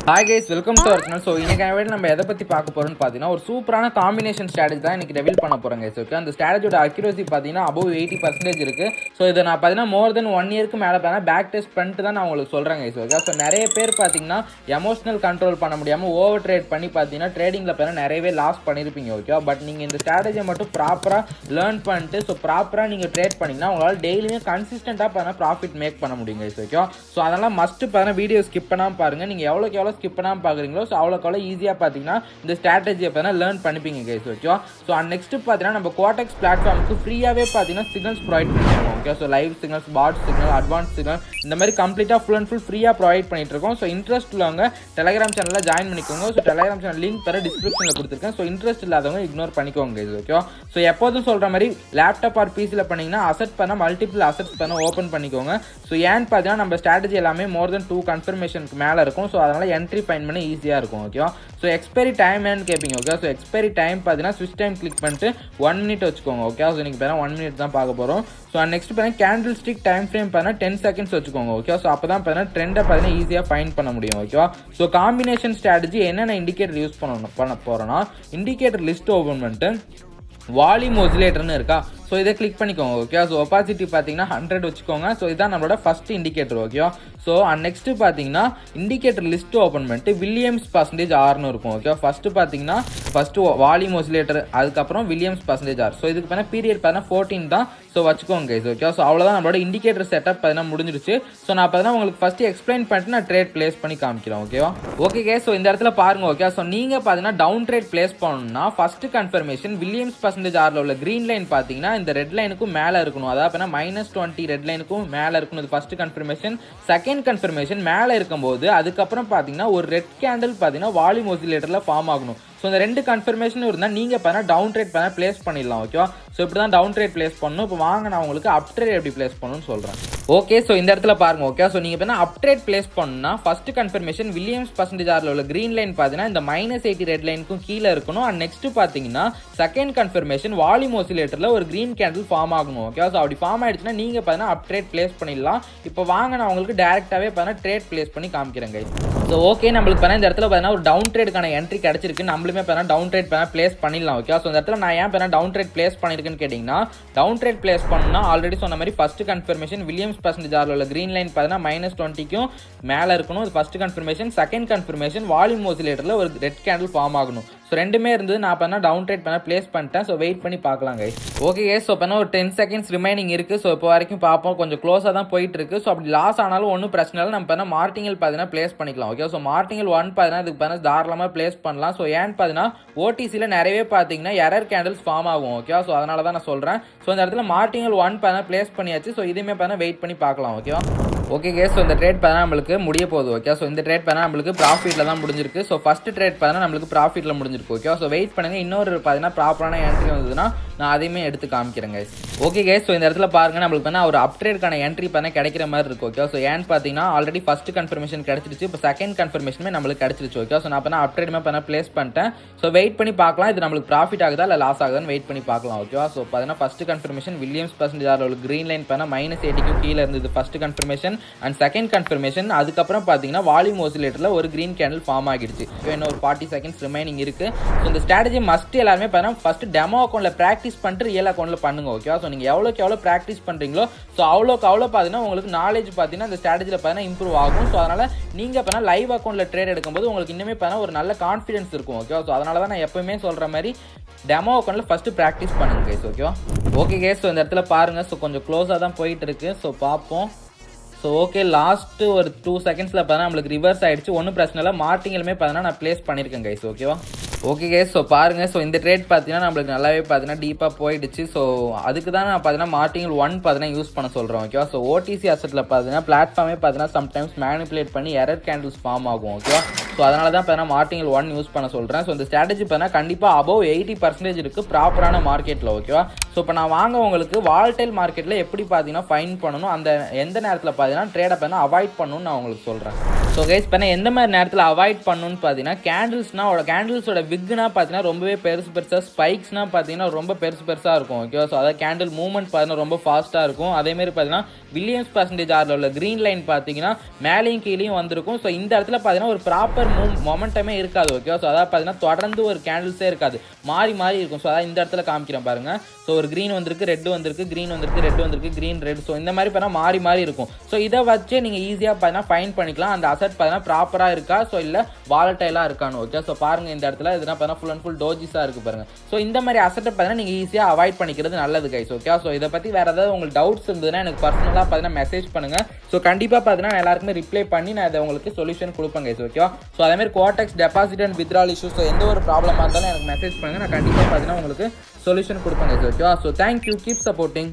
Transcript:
Hi guys, welcome to our channel. So இன்னைக்கு நம்ம எதை பத்தி பார்க்க போறோம்னு பாத்தீங்கன்னா ஒரு சூப்பரான காம்பினேஷன் ஸ்ட்ராட்டஜி தான் இன்னைக்கு ரிவீல் பண்ண போறோம் guys. ஓகே, அந்த ஸ்ட்ராட்டஜியோட அக்யூரசி பாத்தீங்கன்னா above 80% இருக்கு. ஸோ இதை நான் பாத்தீங்கன்னா மோர் தென் 1 இயருக்கு மேல பேக் டெஸ்ட் பண்ணிட்டு தான் நான் உங்களுக்கு சொல்றேன் guys. ஓகே, ஸோ நிறைய பேர் பாத்தீங்கன்னா எமோஷனல் கண்ட்ரோல் பண்ண முடியாம ஓவர் ட்ரேட் பண்ணி பாத்தீங்கன்னா ட்ரேடிங்ல பாத்தீங்கன்னா நிறையவே லாஸ் பண்ணிருப்பீங்க. ஓகே, பட் நீங்க இந்த ஸ்ட்ராட்டஜியை மட்டும் ப்ராப்பரா லேர்ன் பண்ணிட்டு ஸோ ப்ராப்பரா நீங்க ட்ரேட் பண்ணீங்கன்னா உங்களால டெய்லியுமே கன்சிஸ்டன்டா பாத்தீங்கன்னா ப்ராஃபிட் மேக் பண்ண முடியும் guys. ஓகே, ஸோ அதெல்லாம் மஸ்ட் பாத்தீங்கன்னா வீடியோ ஸ்கிப் பண்ணாம பாருங்க. நீங்க எவ்வளவு ஸ்கிப் பண்ணாம பாக்குறீங்களோ ஸோ அவ்வளோக்கு ஈஸியா பாத்தீங்கன்னா இந்த ஸ்ட்ராட்டஜியை பார்த்தீங்கன்னா லேர்ன் பண்ணிப்பீங்க கைஸ். ஓகே, ஸோ நெக்ஸ்ட் பார்த்தீங்கன்னா நம்ம Quotex பிளாட்ஃபார்முக்கு ஃப்ரீயாவே பார்த்தீங்கன்னா சிக்னல்ஸ் ப்ரொவைட் பண்ணிருக்கோம். Okay, so live signals, bot signal, advance signal இந்த மாதிரி கம்ப்ளீட்டா ஃபுல் அண்ட் ஃபுல் ஃப்ரீயா ப்ரொவைட் பண்ணிட்டு இருக்கோம். ஸோ இன்ட்ரெஸ்ட் உள்ளவங்க டெலிகிராம் சேனல்ல ஜாயின் பண்ணிக்கோங்க. ஸோ டெலிகிராம் சேனல் லிங்க் தர டிஸ்கிரிப்ஷன்ல கொடுத்துருக்கேன். ஸோ இன்ட்ரெஸ்ட் இல்லாதவங்க இக்னோர் பண்ணிக்கோங்க கைஸ். ஓகே, ஸோ எப்போதும் சொல்ற மாதிரி லேப்டாப் ஆர் பிசில பண்ணீங்கன்னா அசெட் பண்ண மல்டிபிள் அசெட்ஸ் பண்ண ஓப்பன் பண்ணிக்கோங்க. ஸோ ஏன்னு பார்த்தீங்கன்னா நம்ம ஸ்ட்ராட்டஜி எல்லாமே மோர் தென் 2 கன்ஃபர்மேஷனுக்கு மேலே இருக்கும். ஸோ அதனால என்ட்ரி ஃபைன் பண்ண ஈஸியாக இருக்கும். ஓகேவா, ஸோ எக்ஸ்பைரி டைம் என்னன்னு கேட்பீங்க. ஓகே, ஸோ எக்ஸ்பைரி டைம் பார்த்தீங்கன்னா ஸ்விட்ச் டைம் கிளிக் பண்ணிட்டு 1 மினிட் வச்சுக்கோங்க. ஓகே, ஸோ நீங்கள் பார்த்தா 1 மினிட் தான் பார்க்க போகிறோம். ஸோ நெக்ஸ்ட் பார்த்தீங்கன்னா கேண்டில் ஸ்டிக் டைம் ஃப்ரேம் பார்த்தீங்கன்னா 10 செகண்ட்ஸ் வச்சுக்கோங்க. ஓகே, ஸோ அப்போ தான் பார்த்தீங்கன்னா ட்ரெண்டை பார்த்தீங்கன்னா ஈஸியாக ஃபைண்ட் பண்ண முடியும். ஓகேவா, ஸோ காம்பினேஷன் ஸ்ட்ராட்டஜி என்னென்ன இண்டிகேட்டர் யூஸ் பண்ண போகிறோன்னா இண்டிகேட்டர் லிஸ்ட் ஓப்பன் பண்ணிட்டு வால்யூம் ஒசிலேட்டர்னு இருக்கா, ஸோ இதை கிளிக் பண்ணிக்கோங்க. ஓகே, ஸோ ஒப்பாசிட்டி பார்த்தீங்கன்னா 100 வச்சுக்கோங்க. ஸோ இதான் நம்மளோட ஃபர்ஸ்ட் இண்டிகேட்டர். ஓகேவா, ஸோ நெக்ஸ்ட் பார்த்தீங்கன்னா இண்டிகேட்டர் லிஸ்ட் ஓப்பன் பண்ணிட்டு வில்லியம்ஸ் பர்சன்டேஜ் ஆர்னு இருக்கும். ஓகே, ஃபர்ஸ்ட் பார்த்தீங்கன்னா ஃபர்ஸ்ட் வால்யூம் ஒசிலேட்டர், அதுக்கப்புறம் வில்லியம்ஸ் பர்சன்டேஜ் ஆர். ஸோ இதுக்கு பார்த்தீங்கன்னா பீரியட் பார்த்தீங்கன்னா 14 தான். ஸோ வச்சுக்கோங்க கைஸ். ஓகே, ஸோ அவ்வளோதான் நம்மளோட இண்டிகேட்டர் செட்டப் பார்த்தீங்கன்னா முடிஞ்சிருச்சு. ஸோ நான் பார்த்தீங்கன்னா உங்களுக்கு ஃபர்ஸ்ட் எக்ஸ்பிளைன் பண்ணிட்டு நான் ட்ரேட் பிளேஸ் பண்ணி காமிக்கிறேன். ஓகேவா, ஓகே கைஸ், ஸோ இந்த இடத்துல பாருங்க. ஓகே, ஸோ நீங்கள் பார்த்தீங்கன்னா டவுன் ட்ரேட் பிளேஸ் பண்ணணும்னா ஃபர்ஸ்ட் கன்ஃபர்மேஷன் வில்லியம்ஸ் பர்சன்டேஜ் ஆர்ல உள்ள கிரீன் லைன் பார்த்தீங்கன்னா இந்த ரெட் லைனுக்கும் மேலே இருக்கணும். அதாவது -20 ரெட் லைனுக்கும் மேலே இருக்கணும். இது ஃபர்ஸ்ட் கன்ஃபர்மேஷன். செகண்ட் கன்ஃபர்மேஷன் மேலே இருக்கும்போது அதுக்கப்புறம் பார்த்தீங்கன்னா ஒரு ரெட் கேண்டில் பார்த்தீங்கன்னா வால்யூம் ஒசிலேட்டர்ல ஃபார்ம் ஆகணும். ஸோ இந்த 2 கன்ஃபர்மேஷன் இருந்தால் நீங்கள் பார்த்தீங்கன்னா டவுன் ட்ரேட் பார்த்தா பிளேஸ் பண்ணிடலாம். ஓகேவா, ஸோ இப்படி தான் டவுன் ட்ரேட் பிளேஸ் பண்ணணும். இப்போ வாங்க நான் உங்களுக்கு அப் ட்ரேட் எப்படி பிளேஸ் பண்ணணும்னு சொல்கிறேன். ஓகே, ஸோ இந்த இடத்துல பாருங்க. ஓகே, ஸோ நீங்கள் பார்த்தீங்கன்னா அப் ட்ரேட் பிளேஸ் பண்ணணும்னா ஃபர்ஸ்ட் கன்ஃபர்மேஷன் வில்லியம்ஸ் பர்சன்டேஜ் ஆர்ல உள்ள கிரீன் லைன் பார்த்தீங்கன்னா இந்த -80 ரெட் லைனுக்கும் கீழே இருக்கணும். அண்ட் நெக்ஸ்ட் பார்த்தீங்கன்னா செகண்ட் கன்ஃபர்மேஷன் வால்யூம் ஒசிலேட்டர்ல ஒரு கிரீன் கேண்டில் ஃபார்ம் ஆகணும். ஓகே, ஸோ அப்படி ஃபார்ம் ஆயிடுச்சுன்னா நீங்கள் பார்த்தீங்கன்னா அப் ட்ரேட் பிளேஸ் பண்ணிடலாம். இப்போ வாங்க நான் உங்களுக்கு டேரெக்டாகவே பார்த்தீங்கன்னா ட்ரேட் பிளேஸ் பண்ணி காமிக்கிறேங்க. ஸோ ஓகே, நம்மளுக்கு பார்த்தா இந்த இடத்துல பார்த்தீங்கன்னா ஒரு டவுன் ட்ரேடுக்கான என்ட்ரி கிடைச்சிருக்கு. நம்மளுமே பார்த்தீங்கன்னா டவுன் ட்ரேட் பிளேஸ் பண்ணிடலாம். ஓகே, ஸோ இந்த இடத்துல நான் ஏன் டவுன் ட்ரேட் பிளேஸ் பண்ணிருக்கேன்னு கேட்டீங்கன்னா டவுன் ட்ரேட் பிளேஸ் பண்ணா ஆல்ரெடி சொன்ன மாதிரி ஃபர்ஸ்ட் கன்ஃபர்மேஷன் வில்லியம்ஸ் பர்சன்டேஜ் ஆர்ல உள்ள கிரீன் லைன் பார்த்தீங்கன்னா -20க்கும் மேலே இருக்கணும். இது first confirmation. Second confirmation volume ஒசிலேட்டர்ல ஒரு ரெட் கேண்டில் ஃபார்ம் ஆகணும். ஸோ ரெண்டுமே இருந்தது. நான் பண்ணா டவுன் ட்ரேட் பண்ண பிளேஸ் பண்ணிட்டேன். ஸோ வெயிட் பண்ணி பார்க்கலாம் கைஸ். ஓகே கைஸ், ஸோ பண்ண ஒரு 10 செகண்ட்ஸ் ரிமைனிங் இருக்கு. ஸோ இப்போ வரைக்கும் பார்ப்போம், கொஞ்சம் க்ளோஸாக தான் போயிட்டு இருக்கு. ஸோ அப்படி லாஸ் ஆனாலும் ஒன்றும் பிரச்சனை இல்லை. நம்ம பண்ண மார்டிங்கல் பார்த்தீங்கன்னா பிளேஸ் பண்ணிக்கலாம். ஓகே, ஸோ மார்டிங்கல் 1 பார்த்தீங்கன்னா இதுக்கு பார்த்தீங்கன்னா தாராளமாக பிளேஸ் பண்ணலாம். ஸோ ஏன்னு பார்த்தீங்கன்னா ஓடிசியில் நிறையவே பார்த்தீங்கன்னா எரர் கேண்டில்ஸ் ஃபார்ம் ஆகும். ஓகே, ஸோ அதனால தான் நான் சொல்கிறேன். ஸோ இந்த இடத்துல மார்டிங்கல் 1 பார்த்தீங்கன்னா பிளேஸ் பண்ணியாச்சு. ஸோ இதுவுமே பார்த்தீங்கன்னா வெயிட் பண்ணி பார்க்கலாம். ஓகேவா, ஓகே கேஸ், ஸோ இந்த ட்ரேட் பார்த்தா நம்மளுக்கு முடிய போகுது. ஓகே, ஸோ இந்த ட்ரேட் பார்த்தா நம்மளுக்கு ப்ராஃபிட்டில் தான் முடிஞ்சிருக்கு. ஸோ ஃபர்ஸ்ட் ட்ரேட் பார்த்தா நம்மளுக்கு ப்ராஃபிட்டில் முடிஞ்சிருக்கு. ஓகே, ஸோ வெயிட் பண்ணுங்க. இன்னொரு பார்த்தீங்கன்னா ப்ராப்பரான என்ட்ரி வந்ததுன்னா நான் அதையுமே எடுத்து காமிக்கிறேங்க. ஓகே கேஸ், ஸோ இந்த இடத்துல பாருங்க நம்மளுக்கு பார்த்தா ஒரு அப் ட்ரேட்கான என்ட்ரி பார்த்தா கிடைக்கிற மாதிரி இருக்கு. ஓகே, ஸோ ஏன்னு பார்த்தீங்கன்னா ஆல்ரெடி ஃபர்ஸ்ட் கன்ஃபர்மேஷன் கிடைச்சிருச்சு. இப்போ செகண்ட் கன்ஃபர்மேஷனுமே நம்மளுக்கு கிடைச்சிருச்சு. ஓகே, ஸோ நான் பார்த்தா அப் ட்ரேடுமே பார்த்தா பிளேஸ் பண்ணிட்டேன். ஸோ வெயிட் பண்ணி பார்க்கலாம் இது நம்மளுக்கு ப்ராஃபிட் ஆகுதா இல்லை லாஸ் ஆகுதான்னு வெயிட் பண்ணி பார்க்கலாம். ஓகேவா, ஸோ பார்த்தீங்கன்னா ஃபர்ஸ்ட் கன்ஃபர்மேஷன் வில்லியம்ஸ் பர்சன்டேஜ் ஆர்ல உள்ள கிரீன் லைன் பார்த்தா -80க்கும் கீழே இருந்தது first confirmation. And second confirmation அதுக்கப்புறம் பார்த்தீங்கன்னா வால்யூம் ஒசிலேட்டர்ல ஒரு கிரீன் கேண்டில் ஃபார்ம் ஆகிடுச்சு. இன்னும் ஒரு 40 செகண்ட்ஸ் ரிமைனிங் இருக்கு. ஸோ இந்த ஸ்ட்ராட்டஜி மஸ்ட் எல்லாருமே பார்த்தீங்கன்னா ஃபர்ஸ்ட் டெமோ அக்கௌண்ட்ல பிராக்டிஸ் பண்ணிட்டு ரியல் அக்கௌண்ட்ல பண்ணுங்க. ஓகேவா, ஸோ நீங்க எவ்வளோக்கு எவ்வளோ பிராக்டிஸ் பண்றீங்களோ ஸோ அவ்வளோக்கு பார்த்தீங்கன்னா உங்களுக்கு நாலேஜ் பார்த்தீங்கன்னா இந்த ஸ்ட்ராட்டஜியில் பார்த்தீங்கன்னா இம்ப்ரூவ் ஆகும். ஸோ அதனால நீங்க பார்த்தீங்கன்னா லைவ் அக்கௌண்ட்ல ட்ரேட் எடுக்கும்போது உங்களுக்கு இன்னுமே பார்த்தீங்கன்னா ஒரு நல்ல கான்ஃபிடன்ஸ் இருக்கும். ஓகேவா, ஸோ அதனால தான் நான் எப்பவுமே சொல்ற மாதிரி டெமோ அக்கௌண்ட்ல ஃபர்ஸ்ட் பிராக்டிஸ் பண்ணுங்க கைஸ். ஓகேவா, ஓகே கைஸ், ஸோ இந்த இடத்துல பாருங்க. ஸோ கொஞ்சம் க்ளோஸாக தான் போயிட்டு இருக்கு. ஸோ பார்ப்போம். ஸோ ஓகே, லாஸ்ட் ஒரு 2 செகண்ட்ஸில் பார்த்தா நம்மளுக்கு ரிவர்ஸ் ஆயிடுச்சு. ஒன்றும் பிரச்சனை இல்லை. மார்டிங்களுமே பார்த்தீங்கன்னா நான் பிளேஸ் பண்ணியிருக்கேன் கைஸ். ஓகேவா, ஓகே கைஸ், ஸோ பாருங்க. ஸோ இந்த ட்ரேட் பார்த்தீங்கன்னா நம்மளுக்கு நல்லாவே பார்த்தீங்கன்னா டீப்பாக போயிடுச்சு. ஸோ அதுக்கு தான் நான் பார்த்தீங்கன்னா மார்டிங்கல் 1 பார்த்தீங்கன்னா யூஸ் பண்ண சொல்கிறேன். ஓகேவா, ஸோ ஓடிசி அசெட்டில் பார்த்தீங்கன்னா பிளாட்ஃபார்மே பார்த்தீங்கன்னா சம்டைம்ஸ் மேனிப்புலேட் பண்ணி எரர் கேண்டில்ஸ் ஃபார்ம் ஆகும். ஓகேவா, ஸோ அதனால தான் பார்த்தீங்கன்னா மார்டிங்கல் 1 யூஸ் பண்ண சொல்கிறேன். ஸோ இந்த ஸ்ட்ராட்டஜி பார்த்தீங்கன்னா கண்டிப்பாக above 80% இருக்குது ப்ராப்பரான மார்க்கெட்டில். ஓகேவா, ஸோ இப்போ நான் வாங்க உங்களுக்கு வால்டைல் மார்க்கெட்டில் எப்படி பார்த்தீங்கன்னா ஃபைன் பண்ணணும், அந்த எந்த நேரத்தில் பார்த்தீங்கன்னா ட்ரேடை பார்த்தீங்கன்னா அவாய்ட் பண்ணணும்னு நான் உங்களுக்கு சொல்கிறேன். ஸோ கைஸ் பார்த்தீங்கன்னா எந்த மாதிரி நேரத்தில் அவாய்ட் பண்ணணும்னு பார்த்தீங்கன்னா கேண்டில்ஸோட விக்னா பார்த்தீங்கன்னா ரொம்பவே பெருசாக, ஸ்பைக்ஸ்னா பார்த்தீங்கன்னா ரொம்ப பெருசாக இருக்கும். ஓகேவா, ஸோ அதாவது கேண்டில் மூவ்மெண்ட் பார்த்தீங்கன்னா ரொம்ப ஃபாஸ்ட்டாக இருக்கும். அதேமாதிரி பார்த்தீங்கன்னா வில்லியம்ஸ் பர்சன்டேஜ் ஆரில் உள்ள க்ரீன் லைன் பார்த்தீங்கன்னா மேலேயும் கீழேயும் வந்திருக்கும். ஸோ இந்த இடத்துல பார்த்தீங்கன்னா ஒரு ப்ராப்பர் மொமெண்டமே இருக்காது. ஓகேவா? ஸோ அதாவது பார்த்தீங்கன்னா தொடர்ந்து ஒரு கேண்டில்ஸே இருக்காது, மாறி மாறி இருக்கும். ஸோ அதான் இந்த இடத்துல காமிக்கிறேன் பாருங்க. ஸோ ஒரு க்ரீன் வந்திருக்கு, ரெட் வந்திருக்கு, க்ரீன் வந்திருக்கு, ரெட் வந்திருக்கு, க்ரீன் ரெட். ஸோ இந்த மாதிரி பார்த்தா மாறி மாறி இருக்கும். ஸோ இதை வச்சு நீங்கள் ஈஸியாக பார்த்தீங்கன்னா ஃபைன் பண்ணிக்கலாம் அந்த அசெட் பார்த்தீங்கன்னா ப்ராப்பராக இருக்கா, ஸோ இல்லை வாலட்டைலாக இருக்கான்னு. ஓகே, ஸோ பாருங்க இந்த இடத்துல இதெல்லாம் பார்த்தீங்கன்னா ஃபுல் அண்ட் ஃபுல் டோஜிஸாக இருக்கு பாருங்க. ஸோ இந்த மாதிரி அசெட்டை பார்த்தீங்கன்னா நீங்கள் ஈஸியாக அவாய்ட் பண்ணிக்கிறது நல்லது கைஸ். ஓகே, ஸோ இதை பற்றி வேறு ஏதாவது உங்களுக்கு டவுட்ஸ் இருந்ததுன்னா எனக்கு பர்சனலாக பார்த்தீங்கன்னா மெசேஜ் பண்ணுங்க. ஸோ கண்டிப்பாக பார்த்தீங்கன்னா எல்லாருக்குமே ரிப்ளை பண்ணி நான் இதை உங்களுக்கு சொல்யூஷன் கொடுப்பேன் கைஸ். ஓகேவா? ஸோ அதேமாதிரி Quotex deposit and withdrawal issues, so எந்த ஒரு ப்ராப்ளமாக இருந்தாலும் எனக்கு மெசேஜ் பண்ணுங்க, நான் கண்டிப்பாக பார்த்தீங்கன்னா உங்களுக்கு சொல்யூஷன் கொடுப்பேன் கைஸ். ஓகேவா? So thank you, keep supporting.